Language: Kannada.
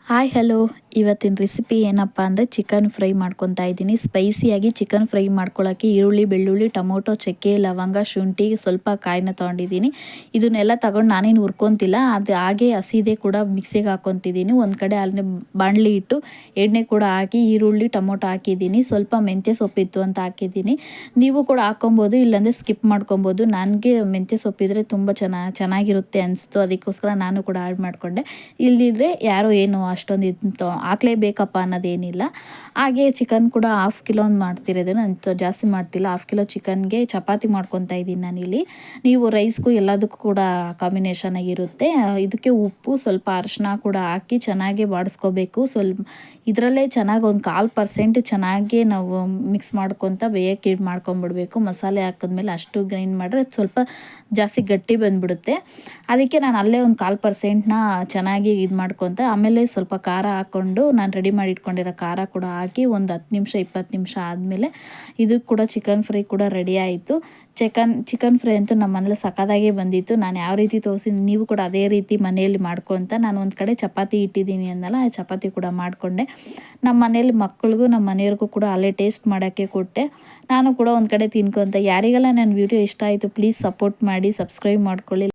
Hi hello. ಇವತ್ತಿನ ರೆಸಿಪಿ ಏನಪ್ಪ ಅಂದರೆ ಚಿಕನ್ ಫ್ರೈ ಮಾಡ್ಕೊತಾ ಇದ್ದೀನಿ. ಸ್ಪೈಸಿಯಾಗಿ ಚಿಕನ್ ಫ್ರೈ ಮಾಡ್ಕೊಳ್ಳೋಕ್ಕೆ ಈರುಳ್ಳಿ, ಬೆಳ್ಳುಳ್ಳಿ, ಟೊಮೊಟೊ, ಚಕ್ಕೆ, ಲವಂಗ, ಶುಂಠಿ, ಸ್ವಲ್ಪ ಕಾಯಿನ ತೊಗೊಂಡಿದ್ದೀನಿ. ಇದನ್ನೆಲ್ಲ ತಗೊಂಡು ನಾನೇನು ಹುರ್ಕೊತಿಲ್ಲ, ಅದು ಹಾಗೆ ಹಸಿದೆ ಕೂಡ ಮಿಕ್ಸಿಗೆ ಹಾಕ್ಕೊತಿದ್ದೀನಿ. ಒಂದು ಕಡೆ ಅಲ್ಲಿ ಬಾಣಲಿ ಇಟ್ಟು ಎಣ್ಣೆ ಕೂಡ ಹಾಕಿ ಈರುಳ್ಳಿ, ಟೊಮೊಟೊ ಹಾಕಿದ್ದೀನಿ. ಸ್ವಲ್ಪ ಮೆಂತ್ಯ ಸೊಪ್ಪಿತ್ತು ಅಂತ ಹಾಕಿದ್ದೀನಿ. ನೀವು ಕೂಡ ಹಾಕ್ಕೊಬೋದು, ಇಲ್ಲಾಂದರೆ ಸ್ಕಿಪ್ ಮಾಡ್ಕೊಬೋದು. ನನಗೆ ಮೆಂತ್ಯ ಸೊಪ್ಪಿದ್ರೆ ತುಂಬ ಚೆನ್ನಾಗಿರುತ್ತೆ ಅನಿಸ್ತು, ಅದಕ್ಕೋಸ್ಕರ ನಾನು ಕೂಡ ಆ್ಯಡ್ ಮಾಡಿಕೊಂಡೆ. ಇಲ್ದಿದ್ರೆ ಯಾರೋ ಏನು ಅಷ್ಟೊಂದು ಇದು ಹಾಕ್ಲೇಬೇಕಪ್ಪ ಅನ್ನೋದೇನಿಲ್ಲ. ಹಾಗೆ ಚಿಕನ್ ಕೂಡ ಹಾಫ್ ಕಿಲೋ ಮಾಡ್ತಿರೋದು, ನಾನು ಜಾಸ್ತಿ ಮಾಡ್ತಿಲ್ಲ. ಹಾಫ್ ಕಿಲೋ ಚಿಕನ್ಗೆ ಚಪಾತಿ ಮಾಡ್ಕೊತಾ ಇದ್ದೀನಿ ನಾನಿಲ್ಲಿ. ನೀವು ರೈಸ್ಗೂ ಎಲ್ಲದಕ್ಕೂ ಕೂಡ ಕಾಂಬಿನೇಷನ್ ಆಗಿರುತ್ತೆ. ಇದಕ್ಕೆ ಉಪ್ಪು, ಸ್ವಲ್ಪ ಅರಿಶಿನ ಕೂಡ ಹಾಕಿ ಚೆನ್ನಾಗಿ ಬಾಡಿಸ್ಕೋಬೇಕು. ಇದರಲ್ಲೇ ಚೆನ್ನಾಗಿ ಒಂದು 1/4% ಚೆನ್ನಾಗಿ ನಾವು ಮಿಕ್ಸ್ ಮಾಡ್ಕೊತ ಬೇಯಕ್ಕೆ ಮಾಡ್ಕೊಂಬಿಡ್ಬೇಕು. ಮಸಾಲೆ ಹಾಕಿದ್ಮೇಲೆ ಅಷ್ಟು ಗ್ರೈಂಡ್ ಮಾಡಿದ್ರೆ ಸ್ವಲ್ಪ ಜಾಸ್ತಿ ಗಟ್ಟಿ ಬಂದುಬಿಡುತ್ತೆ. ಅದಕ್ಕೆ ನಾನು ಅಲ್ಲೇ ಒಂದು 1/4%ನ ಚೆನ್ನಾಗಿ ಇದು ಮಾಡ್ಕೊತ ಆಮೇಲೆ ಸ್ವಲ್ಪ ಖಾರ ಹಾಕ್ಕೊಂಡು ನಾನು ರೆಡಿ ಮಾಡಿ ಇಟ್ಕೊಂಡಿರೋ ಖಾರ ಕೂಡ ಹಾಕಿ ಒಂದು 10 ನಿಮಿಷ 20 ನಿಮಿಷ ಆದಮೇಲೆ ಇದು ಕೂಡ ಚಿಕನ್ ಫ್ರೈ ಕೂಡ ರೆಡಿ ಆಯಿತು. ಚಿಕನ್ ಫ್ರೈ ಅಂತೂ ನಮ್ಮ ಮನೇಲಿ ಸಖತ್ತಾಗೇ ಬಂದಿತ್ತು. ನಾನು ಯಾವ ರೀತಿ ತೋರಿಸಿದ್ದೀನಿ ನೀವು ಕೂಡ ಅದೇ ರೀತಿ ಮನೆಯಲ್ಲಿ ಮಾಡ್ಕೊತ, ನಾನು ಒಂದು ಕಡೆ ಚಪಾತಿ ಇಟ್ಟಿದ್ದೀನಿ ಅಂದಲ್ಲ, ಆ ಚಪಾತಿ ಕೂಡ ಮಾಡಿಕೊಂಡೆ. ನಮ್ಮ ಮನೇಲಿ ಮಕ್ಕಳಿಗೂ ನಮ್ಮ ಮನೆಯವ್ರಿಗೂ ಕೂಡ ಅಲ್ಲೇ ಟೇಸ್ಟ್ ಮಾಡೋಕ್ಕೆ ಕೊಟ್ಟೆ. ನಾನು ಕೂಡ ಒಂದು ಕಡೆ ತಿನ್ಕೊತ. ಯಾರಿಗೆಲ್ಲ ನನ್ನ ವಿಡಿಯೋ ಇಷ್ಟ ಆಯಿತು ಪ್ಲೀಸ್ ಸಪೋರ್ಟ್ ಮಾಡಿ, ಸಬ್ಸ್ಕ್ರೈಬ್ ಮಾಡ್ಕೊಳ್ಳಿ.